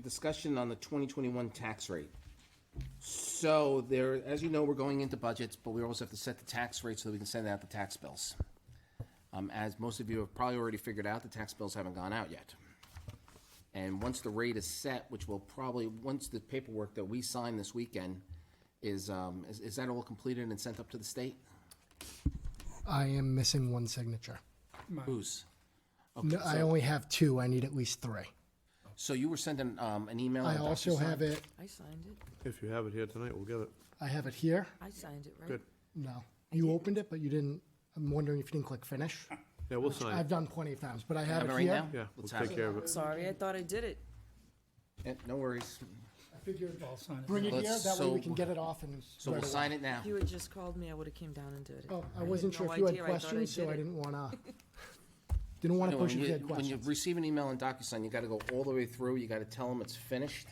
Discussion on the 2021 tax rate. So there, as you know, we're going into budgets, but we also have to set the tax rate so that we can send out the tax bills. As most of you have probably already figured out, the tax bills haven't gone out yet. And once the rate is set, which will probably, once the paperwork that we sign this weekend is that all completed and sent up to the state? I am missing one signature. Whose? No, I only have two. I need at least three. So you were sending an email? I on also DocuSign? have it. I signed it. If you have it here tonight, we'll get it. I have it here. I signed it, right? Good. No, you opened it, but you didn't. I'm wondering if you didn't click finish. Yeah, we'll sign I've it. done plenty of times, but I have Have it it right here. now? Yeah, Let's we'll have take it. care of it. Sorry, I thought I did it. Yeah, no worries. I figured I'll sign it. bring it here. Let's- That way we so- can get it off and. So we'll sign it now. If you had just called me, I would have came down and did it. Oh, I had wasn't sure no if you had idea. I thought I questions, so did I it. didn't want to. Didn't want to No, push if you had when you questions. receive an email in DocuSign, you gotta go all the way through, you gotta tell them it's finished.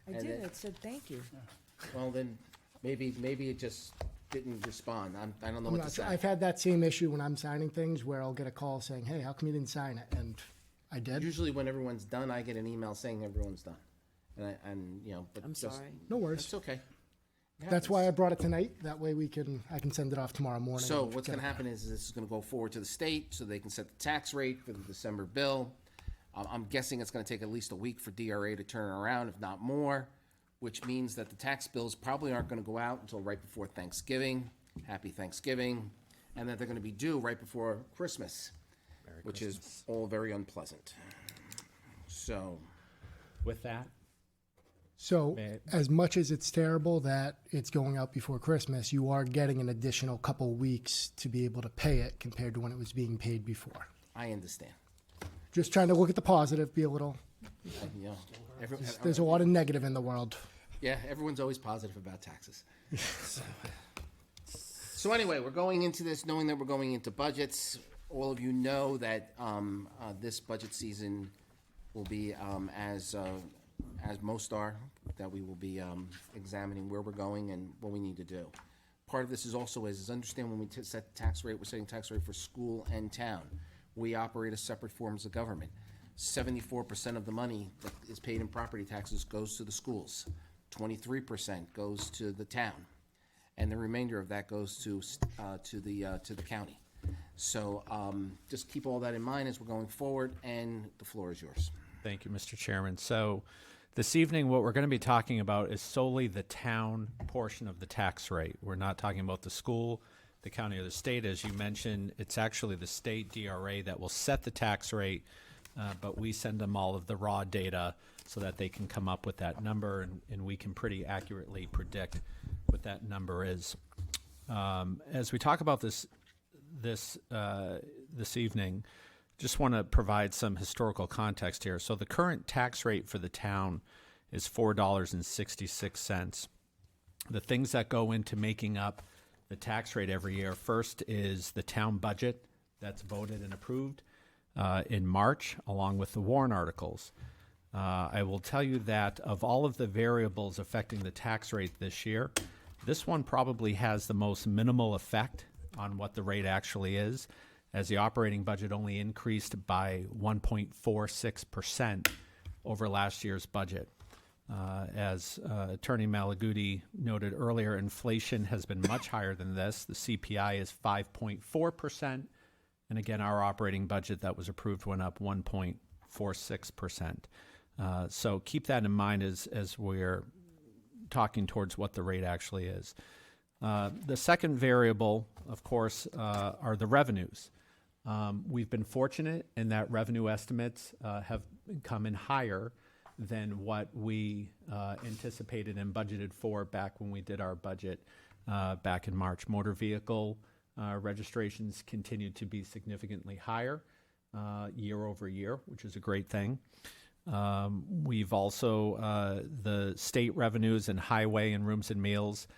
I and did, then- it said thank you. Well, then, maybe it just didn't respond. I don't know I'm what not to sure. say. I've had that same issue when I'm signing things where I'll get a call saying, "Hey, how come you didn't sign it?" And I did. Usually when everyone's done, I get an email saying everyone's done. But I'm just, sorry. No worries. it's okay. It That's why I happens. brought it tonight. That way I can send it off tomorrow morning. So and what's get gonna it. happen is this is gonna go forward to the state so they can set the tax rate for the December bill. I'm guessing it's gonna take at least a week for DRA to turn around, if not more, which means that the tax bills probably aren't gonna go out until right before Thanksgiving. Happy Thanksgiving. And that they're gonna be due right before Christmas, which is all very unpleasant. So, With that, So, May I- as much as it's terrible that it's going out before Christmas, you are getting an additional couple weeks to be able to pay it compared to when it was being paid before. I understand. Just trying to look at the positive, be a little. You know, every- There's a lot of negative in the world. Yeah, everyone's always positive about taxes. So anyway, we're going into this knowing that we're going into budgets. All of you know that this budget season will be as most are, that we will be examining where we're going and what we need to do. Part of this is also is understand when we set the tax rate, we're setting tax rate for school and town. We operate as separate forms of government. 74% of the money that is paid in property taxes goes to the schools. 23% goes to the town, and the remainder of that goes to the county. So just keep all that in mind as we're going forward, and the floor is yours. thank you, Mr. Chairman. So this evening, what we're going to be talking about is solely the town portion of the tax rate. We're not talking about the school, the county, or the state. As you mentioned, it's actually the state DRA that will set the tax rate, but we send them all of the raw data so that they can come up with that number, and we can pretty accurately predict what that number is. As we talk about this evening, just want to provide some historical context here. So the current tax rate for the town is $4.66. The things that go into making up the tax rate every year, first is the town budget that's voted and approved in March, along with the warrant articles. I will tell you that of all of the variables affecting the tax rate this year, this one probably has the most minimal effect on what the rate actually is, as the operating budget only increased by 1.46% over last year's budget. As Attorney Malaguti noted earlier, inflation has been much higher than this. The CPI is 5.4%, and again, our operating budget that was approved went up 1.46%. So keep that in mind as we're talking towards what the rate actually is. The second variable, of course, are the revenues. We've been fortunate in that revenue estimates have come in higher than what we anticipated and budgeted for back when we did our budget back in March. Motor vehicle registrations continued to be significantly higher year over year, which is a great thing. We've also, the state revenues and highway and rooms and meals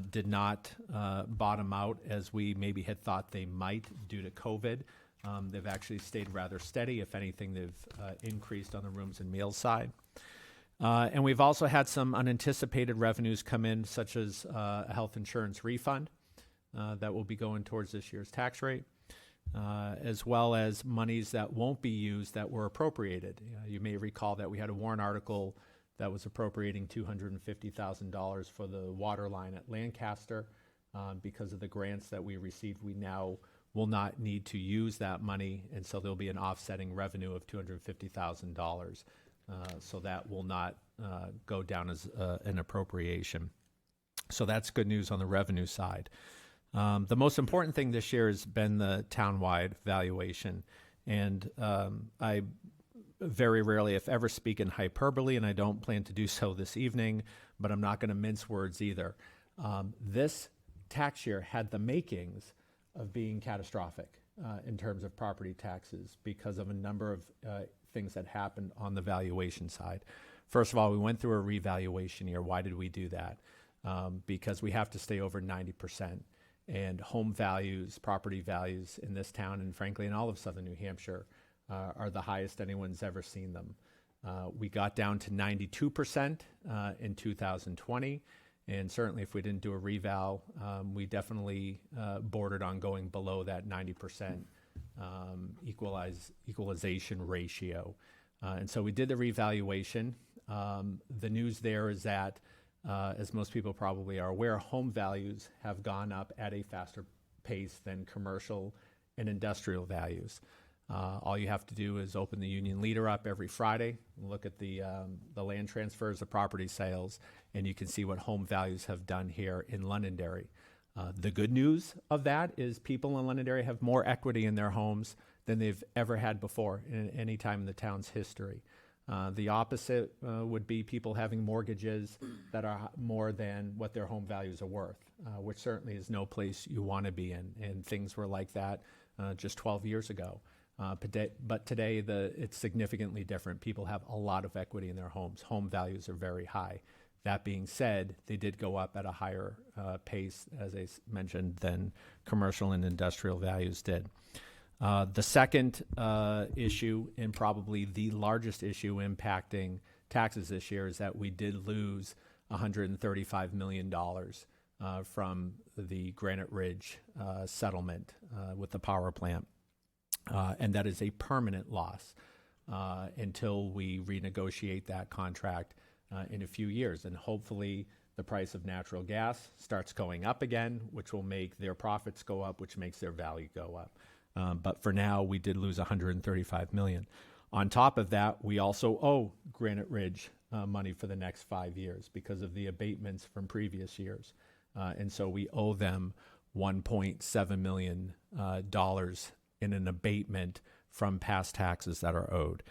did not bottom out as we maybe had thought they might due to COVID. They've actually stayed rather steady. If anything, they've increased on the rooms and meals side. And we've also had some unanticipated revenues come in, such as a health insurance refund that will be going towards this year's tax rate, as well as monies that won't be used that were appropriated. You may recall that we had a warrant article that was appropriating $250,000 for the water line at Lancaster. Because of the grants that we received, we now will not need to use that money, and so there'll be an offsetting revenue of $250,000. So that will not go down as an appropriation. So that's good news on the revenue side. The most important thing this year has been the townwide valuation. And I very rarely, if ever, speak in hyperbole, and I don't plan to do so this evening, but I'm not going to mince words either. This tax year had the makings of being catastrophic in terms of property taxes because of a number of things that happened on the valuation side. First of all, we went through a revaluation year. Why did we do that? Because we have to stay over 90%. And home values, property values in this town, and frankly in all of southern New Hampshire, are the highest anyone's ever seen them. We got down to 92% in 2020, and certainly if we didn't do a reval, we definitely bordered on going below that 90% equalization ratio. And so we did the revaluation. The news there is that, as most people probably are aware, home values have gone up at a faster pace than commercial and industrial values. All you have to do is open the Union Leader up every Friday and look at the land transfers, the property sales, and you can see what home values have done here in Londonderry. The good news of that is people in Londonderry have more equity in their homes than they've ever had before in any time in the town's history. The opposite would be people having mortgages that are more than what their home values are worth, which certainly is no place you want to be in. And things were like that just 12 years ago. But today, it's significantly different. People have a lot of equity in their homes. Home values are very high. That being said, they did go up at a higher pace, as I mentioned, than commercial and industrial values did. The second issue, and probably the largest issue impacting taxes this year, is that we did lose $135 million from the Granite Ridge settlement with the power plant. And that is a permanent loss until we renegotiate that contract in a few years. And hopefully the price of natural gas starts going up again, which will make their profits go up, which makes their value go up. But for now, we did lose $135 million. On top of that, we also owe Granite Ridge money for the next 5 years because of the abatements from previous years. And so we owe them $1.7 million in an abatement from past taxes that are owed.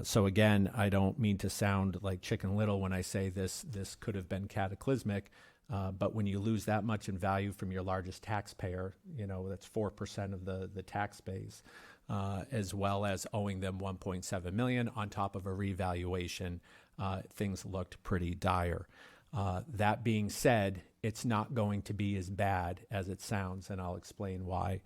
So again, I don't mean to sound like Chicken Little when I say this could have been cataclysmic, but when you lose that much in value from your largest taxpayer, that's 4% of the tax base, as well as owing them $1.7 million on top of a revaluation, things looked pretty dire. That being said, it's not going to be as bad as it sounds, and I'll explain why.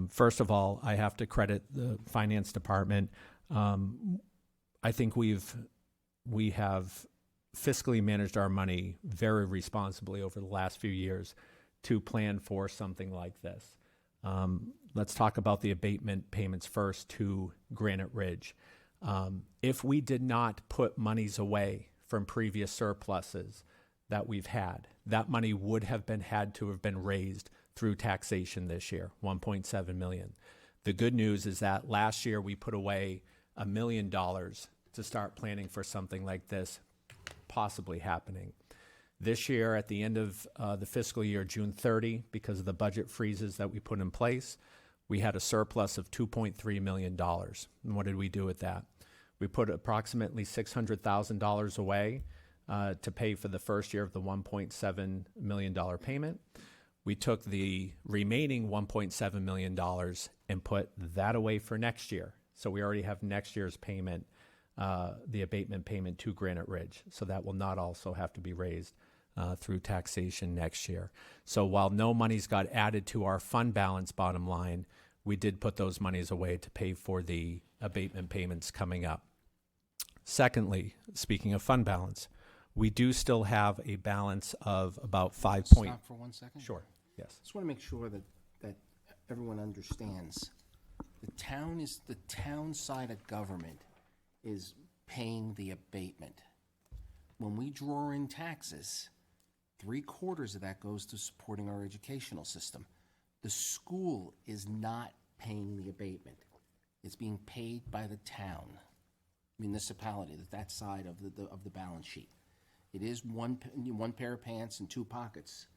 First of all, I have to credit the finance department. I think we have fiscally managed our money very responsibly over the last few years to plan for something like this. Let's talk about the abatement payments first to Granite Ridge. If we did not put monies away from previous surpluses that we've had, that money would have had to have been raised through taxation this year, $1.7 million. The good news is that last year we put away $1 million to start planning for something like this possibly happening. This year, at the end of the fiscal year, June 30, because of the budget freezes that we put in place, we had a surplus of $2.3 million. And what did we do with that? We put approximately $600,000 away to pay for the first year of the $1.7 million payment. We took the remaining $1.7 million and put that away for next year. So we already have next year's payment, the abatement payment to Granite Ridge. So that will not also have to be raised through taxation next year. So while no monies got added to our fund balance bottom line, we did put those monies away to pay for the abatement payments coming up. Secondly, speaking of fund balance, we do still have a balance of about Stop for 1 second. Sure, yes. Just want to make sure that everyone understands. The town side of government is paying the abatement. when we draw in taxes, 3/4 of that goes to supporting our educational system. The school is not paying the abatement. It's being paid by the town, municipality, that side of the balance sheet. It is one pair of pants and two pockets,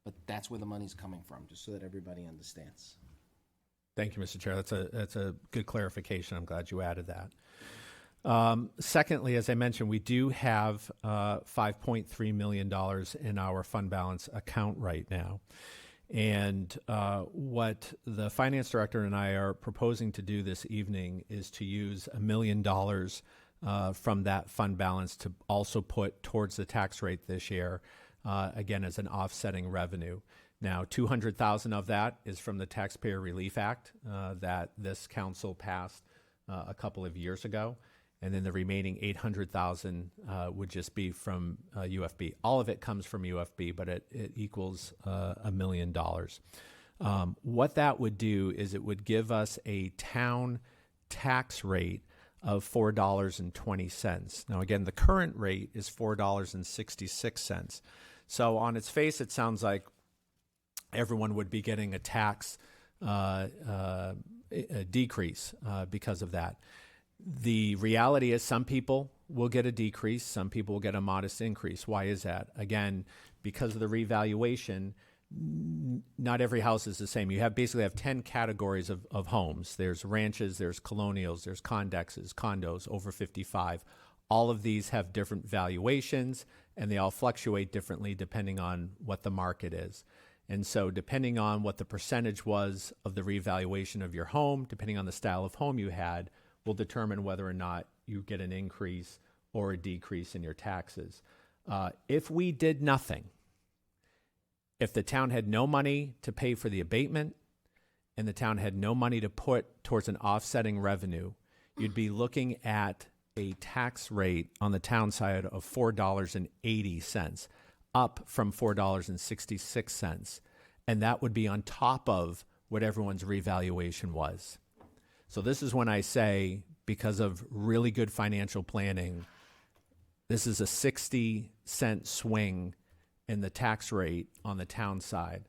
but that's where the money's coming from, just so that everybody understands. Thank you, Mr. Chair. That's a good clarification. I'm glad you added that. Secondly, as I mentioned, we do have $5.3 million in our fund balance account right now. And what the finance director and I are proposing to do this evening is to use $1 million from that fund balance to also put towards the tax rate this year, again, as an offsetting revenue. Now, $200,000 of that is from the Taxpayer Relief Act that this council passed a couple of years ago. And then the remaining $800,000 would just be from UFB. All of it comes from UFB, but it equals $1 million. What that would do is it would give us a town tax rate of $4.20. Now, again, the current rate is $4.66. So on its face, it sounds like everyone would be getting a tax a decrease because of that. The reality is some people will get a decrease, some people will get a modest increase. Why is that? Again, because of the revaluation, not every house is the same. You basically have 10 categories of homes. There's ranches, there's colonials, there's condexes, condos, over 55. All of these have different valuations, and they all fluctuate differently depending on what the market is. And so depending on what the percentage was of the revaluation of your home, depending on the style of home you had, will determine whether or not you get an increase or a decrease in your taxes. If we did nothing, if the town had no money to pay for the abatement and the town had no money to put towards an offsetting revenue, you'd be looking at a tax rate on the town side of $4.80, up from $4.66. And that would be on top of what everyone's revaluation was. So this is when I say, because of really good financial planning, this is a 60-cent swing in the tax rate on the town side.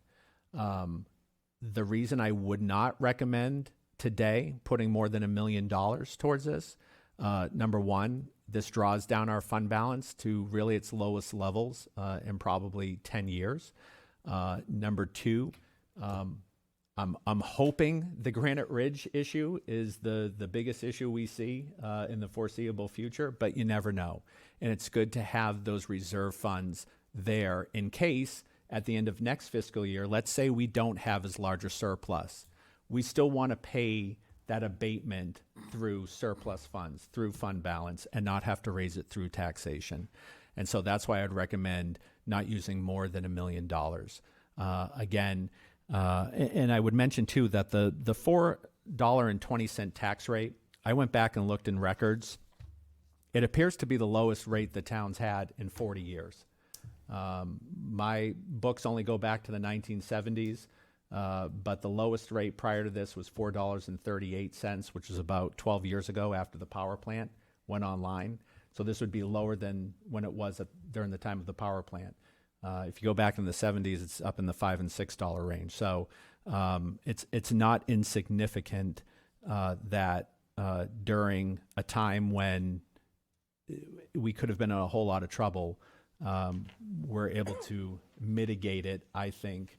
The reason I would not recommend today putting more than $1 million towards this, number one, this draws down our fund balance to really its lowest levels in probably 10 years. Number two, I'm hoping the Granite Ridge issue is the biggest issue we see in the foreseeable future, but you never know. And it's good to have those reserve funds there in case at the end of next fiscal year, let's say we don't have as large a surplus. We still want to pay that abatement through surplus funds, through fund balance, and not have to raise it through taxation. And so that's why I'd recommend not using more than $1 million. Again, and I would mention, too, that the $4.20 tax rate, I went back and looked in records. It appears to be the lowest rate the town's had in 40 years. My books only go back to the 1970s, but the lowest rate prior to this was $4.38, which was about 12 years ago after the power plant went online. So this would be lower than when it was during the time of the power plant. If you go back in the 70s, it's up in the $5 and $6 range. So it's not insignificant that during a time when we could have been in a whole lot of trouble, we're able to mitigate it, I think,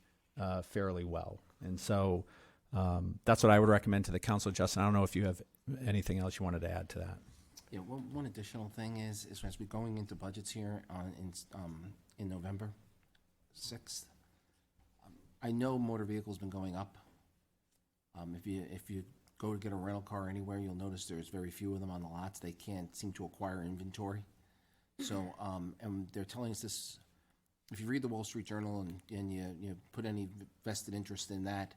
fairly well. And so that's what I would recommend to the council. Justin, I don't know if you have anything else you wanted to add to that. Yeah, one additional thing is as we're going into budgets here in November 6th, I know motor vehicles been going up. If you go to get a rental car anywhere, you'll notice there's very few of them on the lots. They can't seem to acquire inventory. So, and they're telling us this, if you read the Wall Street Journal and you put any vested interest in that,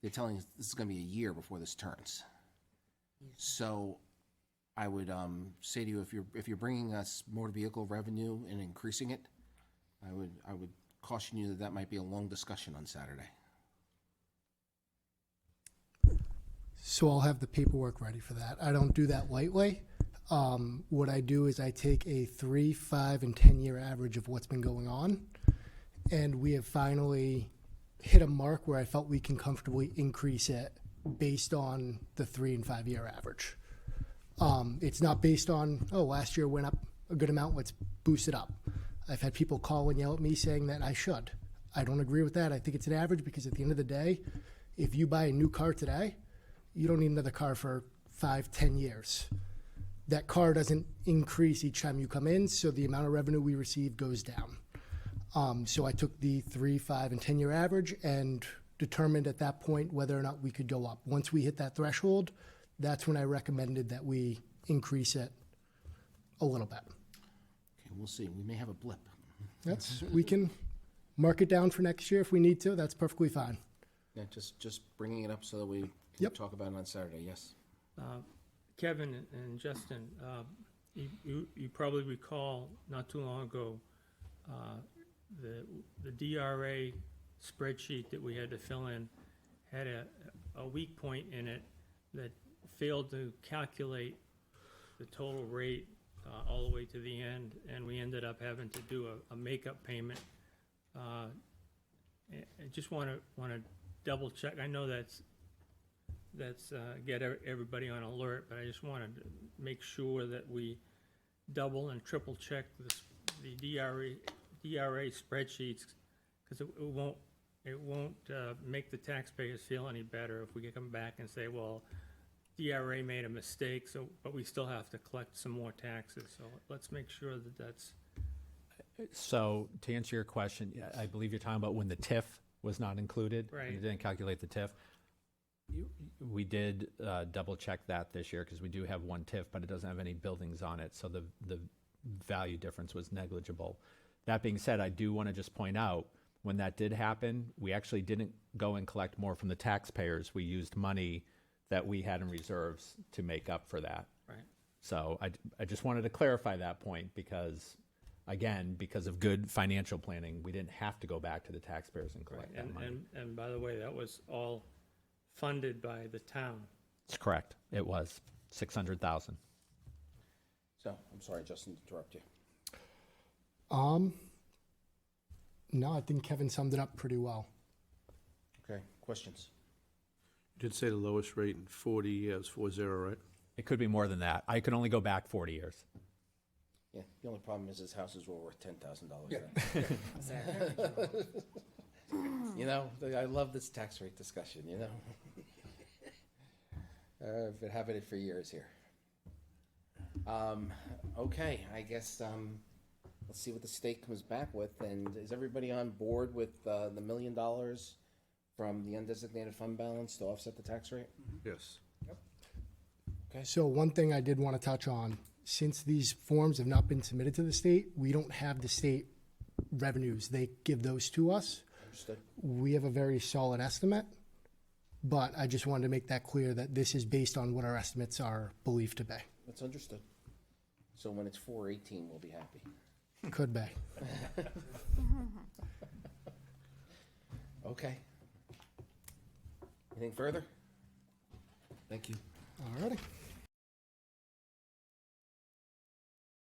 they're telling us this is going to be a year before this turns. So I would say to you, if you're bringing us motor vehicle revenue and increasing it, I would caution you that might be a long discussion on Saturday. So I'll have the paperwork ready for that. I don't do that lightly. What I do is I take a 3, 5, and 10-year average of what's been going on, and we have finally hit a mark where I felt we can comfortably increase it based on the 3 and 5 year average. It's not based on, oh, last year went up a good amount, let's boost it up. I've had people call and yell at me saying that I should. I don't agree with that. I think it's an average because at the end of the day, if you buy a new car today, you don't need another car for 5, 10 years. That car doesn't increase each time you come in, so the amount of revenue we receive goes down. So I took the 3, 5, and 10-year average and determined at that point whether or not we could go up. Once we hit that threshold, that's when I recommended that we increase it a little bit. Okay, we'll see. We may have a blip. We can mark it down for next year if we need to. That's perfectly fine. Yeah, just bringing it up so that we can Yep. talk about it on Saturday, yes. Kevin and Justin, you probably recall not too long ago, the DRA spreadsheet that we had to fill in had a weak point in it that failed to calculate the total rate all the way to the end, and we ended up having to do a makeup payment. I just want to double check. I know that's get everybody on alert, but I just wanted to make sure that we double and triple check the DRA spreadsheets, because it won't make the taxpayers feel any better if we come back and say, well, DRA made a mistake, but we still have to collect some more taxes. So let's make sure that that's. So to answer your question, yeah, I believe you're talking about when the TIF was not included. Right. And you didn't calculate the TIF. We did double check that this year because we do have one TIF, but it doesn't have any buildings on it. So the value difference was negligible. That being said, I do want to just point out when that did happen, we actually didn't go and collect more from the taxpayers. We used money that we had in reserves to make up for that. Right. So I just wanted to clarify that point because, again, because of good financial planning, we didn't have to go back to the taxpayers and collect that money. And by the way, that was all funded by the town. It's correct. It was $600,000. So, I'm sorry, Justin, to interrupt you. No, I think Kevin summed it up pretty well. Okay, questions? You did say the lowest rate in 40 years, 40, right? It could be more than that. I could only go back 40 years. Yeah, the only problem is his houses were worth $10,000 then. You know, I love this tax rate discussion, you know? I've been having it for years here. Okay, I guess, let's see what the state comes back with, and is everybody on board with the $1 million from the undesignated fund balance to offset the tax rate? Yes. So one thing I did want to touch on, since these forms have not been submitted to the state, we don't have the state revenues. They give those to us. Understood. We have a very solid estimate, but I just wanted to make that clear that this is based on what our estimates are believed to be. That's understood. So when it's 418, we'll be happy. Could be. Okay. Anything further? Thank you. All righty.